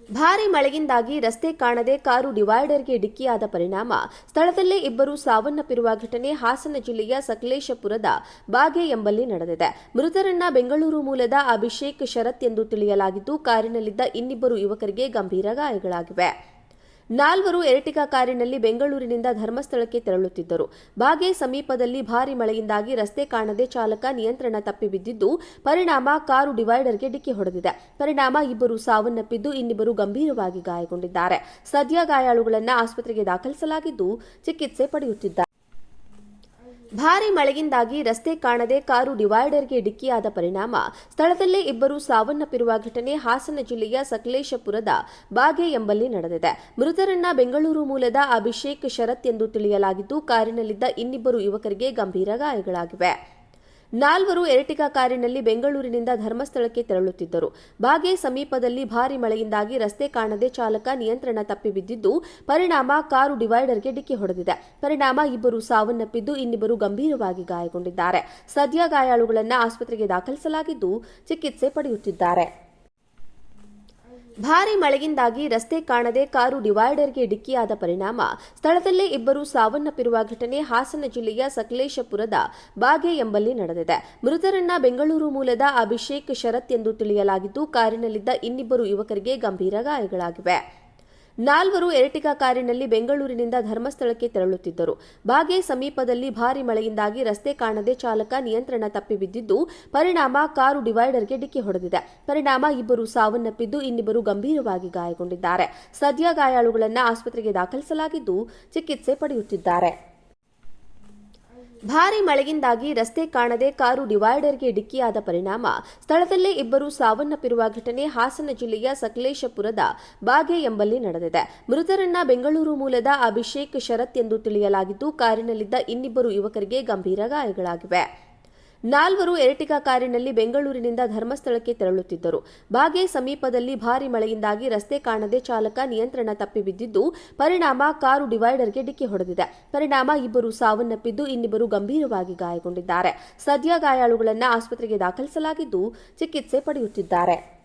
ಭಾರೀ ಮಳೆಯಿಂದಾಗಿ ರಸ್ತೆ ಕಾಣದೆ ಕಾರು ಡಿವೈಡರ್ಗೆ ಡಿಕ್ಕಿಯಾದ ಪರಿಣಾಮ ಸ್ಥಳದಲ್ಲೇ ಇಬ್ಬರು ಸಾವನ್ನಪ್ಪಿರುವ ಘಟನೆ ಹಾಸನ ಜಿಲ್ಲೆಯ ಸಕಲೇಶಪುರದ ಬಾಗೆ ಎಂಬಲ್ಲಿ ನಡೆದಿದೆ. ಮೃತರನ್ನ ಬೆಂಗಳೂರು ಮೂಲದ ಅಭಿಷೇಕ್ ಶರತ್ ಎಂದು ತಿಳಿಯಲಾಗಿದ್ದು, ಕಾರಿನಲ್ಲಿದ್ದ ಇನ್ನಿಬ್ಬರು ಯುವಕರಿಗೆ ಗಂಭೀರ ಗಾಯಗಳಾಗಿವೆ. ನಾಲ್ವರು ಎರಟಿಗಾ ಕಾರಿನಲ್ಲಿ ಬೆಂಗಳೂರಿನಿಂದ ಧರ್ಮಸ್ಥಳಕ್ಕೆ ತೆರಳುತ್ತಿದ್ದರು. ಬಾಗೆ ಸಮೀಪದಲ್ಲಿ ಭಾರೀ ಮಳೆಯಿಂದಾಗಿ ರಸ್ತೆ ಕಾಣದೆ ಚಾಲಕ ನಿಯಂತ್ರಣ ತಪ್ಪಿ ಬಿದ್ದಿದ್ದು, ಪರಿಣಾಮ ಕಾರು ಡಿವೈಡರ್ಗೆ ಡಿಕ್ಕಿ ಹೊಡೆದಿದೆ. ಪರಿಣಾಮ ಇಬ್ಬರು ಸಾವನ್ನಪ್ಪಿದ್ದು, ಇನ್ನಿಬ್ಬರು ಗಂಭೀರವಾಗಿ ಗಾಯಗೊಂಡಿದ್ದಾರೆ. ಸದ್ಯ ಗಾಯಾಳುಗಳನ್ನು ಆಸ್ಪತ್ರೆಗೆ ದಾಖಲಿಸಲಾಗಿದ್ದು, ಚಿಕಿತ್ಸೆ ಪಡೆಯುತ್ತಿದ್ದಾರೆ. ಭಾರೀ ಮಳೆಯಿಂದಾಗಿ ರಸ್ತೆ ಕಾಣದೆ ಕಾರು ಡಿವೈಡರ್ಗೆ ಡಿಕ್ಕಿಯಾದ ಪರಿಣಾಮ ಸ್ಥಳದಲ್ಲೇ ಇಬ್ಬರು ಸಾವನ್ನಪ್ಪಿರುವ ಘಟನೆ ಹಾಸನ ಜಿಲ್ಲೆಯ ಸಕಲೇಶಪುರದ ಬಾಗೆ ಎಂಬಲ್ಲಿ ನಡೆದಿದೆ. ಮೃತರನ್ನ ಬೆಂಗಳೂರು ಮೂಲದ ಅಭಿಷೇಕ್ ಶರತ್ ಎಂದು ತಿಳಿಯಲಾಗಿದ್ದು, ಕಾರಿನಲ್ಲಿದ್ದ ಇನ್ನಿಬ್ಬರು ಯುವಕರಿಗೆ ಗಂಭೀರ ಗಾಯಗಳಾಗಿವೆ. ನಾಲ್ವರು ಎರಟಿಗಾ ಕಾರಿನಲ್ಲಿ ಬೆಂಗಳೂರಿನಿಂದ ಧರ್ಮಸ್ಥಳಕ್ಕೆ ತೆರಳುತ್ತಿದ್ದರು. ಬಾಗೆ ಸಮೀಪದಲ್ಲಿ ಭಾರೀ ಮಳೆಯಿಂದಾಗಿ ರಸ್ತೆ ಕಾಣದೆ ಚಾಲಕ ನಿಯಂತ್ರಣ ತಪ್ಪಿ ಬಿದ್ದಿದ್ದು, ಪರಿಣಾಮ ಕಾರು ಡಿವೈಡರ್ಗೆ ಡಿಕ್ಕಿ ಹೊಡೆದಿದೆ. ಪರಿಣಾಮ ಇಬ್ಬರು ಸಾವನ್ನಪ್ಪಿದ್ದು, ಇನ್ನಿಬ್ಬರು ಗಂಭೀರವಾಗಿ ಗಾಯಗೊಂಡಿದ್ದಾರೆ. ಸದ್ಯ ಗಾಯಾಳುಗಳನ್ನು ಆಸ್ಪತ್ರೆಗೆ ದಾಖಲಿಸಲಾಗಿದ್ದು, ಚಿಕಿತ್ಸೆ ಪಡೆಯುತ್ತಿದ್ದಾರೆ. ಭಾರೀ ಮಳೆಯಿಂದಾಗಿ ರಸ್ತೆ ಕಾಣದೆ ಕಾರು ಡಿವೈಡರ್ಗೆ ಡಿಕ್ಕಿಯಾದ ಪರಿಣಾಮ ಸ್ಥಳದಲ್ಲೇ ಇಬ್ಬರು ಸಾವನ್ನಪ್ಪಿರುವ ಘಟನೆ ಹಾಸನ ಜಿಲ್ಲೆಯ ಸಕಲೇಶಪುರದ ಬಾಗೆ ಎಂಬಲ್ಲಿ ನಡೆದಿದೆ. ಮೃತರನ್ನ ಬೆಂಗಳೂರು ಮೂಲದ ಅಭಿಷೇಕ್ ಶರತ್ ಎಂದು ತಿಳಿಯಲಾಗಿದ್ದು, ಕಾರಿನಲ್ಲಿದ್ದ ಇನ್ನಿಬ್ಬರು ಯುವಕರಿಗೆ ಗಂಭೀರ ಗಾಯಗಳಾಗಿವೆ. ನಾಲ್ವರು ಎರಟಿಗಾ ಕಾರಿನಲ್ಲಿ ಬೆಂಗಳೂರಿನಿಂದ ಧರ್ಮಸ್ಥಳಕ್ಕೆ ತೆರಳುತ್ತಿದ್ದರು. ಬಾಗೆ ಸಮೀಪದಲ್ಲಿ ಭಾರೀ ಮಳೆಯಿಂದಾಗಿ ರಸ್ತೆ ಕಾಣದೆ ಚಾಲಕ ನಿಯಂತ್ರಣ ತಪ್ಪಿ ಬಿದ್ದಿದ್ದು, ಪರಿಣಾಮ ಕಾರು ಡಿವೈಡರ್ಗೆ ಡಿಕ್ಕಿ ಹೊಡೆದಿದೆ. ಪರಿಣಾಮ ಇಬ್ಬರು ಸಾವನ್ನಪ್ಪಿದ್ದು, ಇನ್ನಿಬ್ಬರು ಗಂಭೀರವಾಗಿ ಗಾಯಗೊಂಡಿದ್ದಾರೆ. ಸದ್ಯ ಗಾಯಾಳುಗಳನ್ನು ಆಸ್ಪತ್ರೆಗೆ ದಾಖಲಿಸಲಾಗಿದ್ದು, ಚಿಕಿತ್ಸೆ ಪಡೆಯುತ್ತಿದ್ದಾರೆ. ಭಾರೀ ಮಳೆಯಿಂದಾಗಿ ರಸ್ತೆ ಕಾಣದೆ ಕಾರು ಡಿವೈಡರ್ಗೆ ಡಿಕ್ಕಿಯಾದ ಪರಿಣಾಮ ಸ್ಥಳದಲ್ಲೇ ಇಬ್ಬರು ಸಾವನ್ನಪ್ಪಿರುವ ಘಟನೆ ಹಾಸನ ಜಿಲ್ಲೆಯ ಸಕಲೇಶಪುರದ ಬಾಗೆ ಎಂಬಲ್ಲಿ ನಡೆದಿದೆ. ಮೃತರನ್ನ ಬೆಂಗಳೂರು ಮೂಲದ ಅಭಿಷೇಕ್ ಶರತ್ ಎಂದು ತಿಳಿಯಲಾಗಿದ್ದು, ಕಾರಿನಲ್ಲಿದ್ದ ಇನ್ನಿಬ್ಬರು ಯುವಕರಿಗೆ ಗಂಭೀರ ಗಾಯಗಳಾಗಿವೆ. ನಾಲ್ವರು ಎರಟಿಗಾ ಕಾರಿನಲ್ಲಿ ಬೆಂಗಳೂರಿನಿಂದ ಧರ್ಮಸ್ಥಳಕ್ಕೆ ತೆರಳುತ್ತಿದ್ದರು. ಬಾಗೆ ಸಮೀಪದಲ್ಲಿ ಭಾರೀ ಮಳೆಯಿಂದಾಗಿ ರಸ್ತೆ ಕಾಣದೆ ಚಾಲಕ ನಿಯಂತ್ರಣ ತಪ್ಪಿ ಬಿದ್ದಿದ್ದು, ಪರಿಣಾಮ ಕಾರು ಡಿವೈಡರ್ಗೆ ಡಿಕ್ಕಿ ಹೊಡೆದಿದೆ. ಪರಿಣಾಮ ಇಬ್ಬರು ಸಾವನ್ನಪ್ಪಿದ್ದು, ಇನ್ನಿಬ್ಬರು ಗಂಭೀರವಾಗಿ ಗಾಯಗೊಂಡಿದ್ದಾರೆ. ಸದ್ಯ ಗಾಯಾಳುಗಳನ್ನು ಆಸ್ಪತ್ರೆಗೆ ದಾಖಲಿಸಲಾಗಿದ್ದು, ಚಿಕಿತ್ಸೆ ಪಡೆಯುತ್ತಿದ್ದಾರೆ.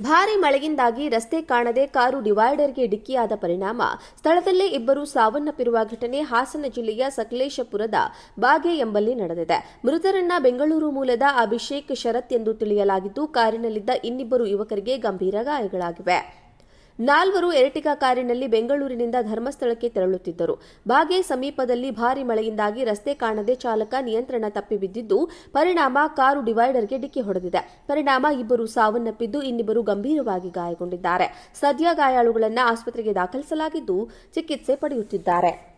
ಭಾರೀ ಮಳೆಯಿಂದಾಗಿ ರಸ್ತೆ ಕಾಣದೆ ಕಾರು ಡಿವೈಡರ್ಗೆ ಡಿಕ್ಕಿಯಾದ ಪರಿಣಾಮ ಸ್ಥಳದಲ್ಲೇ ಇಬ್ಬರು ಸಾವನ್ನಪ್ಪಿರುವ ಘಟನೆ ಹಾಸನ ಜಿಲ್ಲೆಯ ಸಕಲೇಶಪುರದ ಬಾಗೆ ಎಂಬಲ್ಲಿ ನಡೆದಿದೆ. ಮೃತರನ್ನ ಬೆಂಗಳೂರು ಮೂಲದ ಅಭಿಷೇಕ್ ಶರತ್ ಎಂದು ತಿಳಿಯಲಾಗಿದ್ದು, ಕಾರಿನಲ್ಲಿದ್ದ ಇನ್ನಿಬ್ಬರು ಯುವಕರಿಗೆ ಗಂಭೀರ ಗಾಯಗಳಾಗಿವೆ. ನಾಲ್ವರು ಎರಟಿಗಾ ಕಾರಿನಲ್ಲಿ ಬೆಂಗಳೂರಿನಿಂದ ಧರ್ಮಸ್ಥಳಕ್ಕೆ ತೆರಳುತ್ತಿದ್ದರು. ಬಾಗೆ ಸಮೀಪದಲ್ಲಿ ಭಾರೀ ಮಳೆಯಿಂದಾಗಿ ರಸ್ತೆ ಕಾಣದೆ ಚಾಲಕ ನಿಯಂತ್ರಣ ತಪ್ಪಿ ಬಿದ್ದಿದ್ದು, ಪರಿಣಾಮ ಕಾರು ಡಿವೈಡರ್ಗೆ ಡಿಕ್ಕಿ ಹೊಡೆದಿದೆ. ಪರಿಣಾಮ ಇಬ್ಬರು ಸಾವನ್ನಪ್ಪಿದ್ದು, ಇನ್ನಿಬ್ಬರು ಗಂಭೀರವಾಗಿ ಗಾಯಗೊಂಡಿದ್ದಾರೆ. ಸದ್ಯ ಗಾಯಾಳುಗಳನ್ನು ಆಸ್ಪತ್ರೆಗೆ ದಾಖಲಿಸಲಾಗಿದ್ದು, ಚಿಕಿತ್ಸೆ ಪಡೆಯುತ್ತಿದ್ದಾರೆ.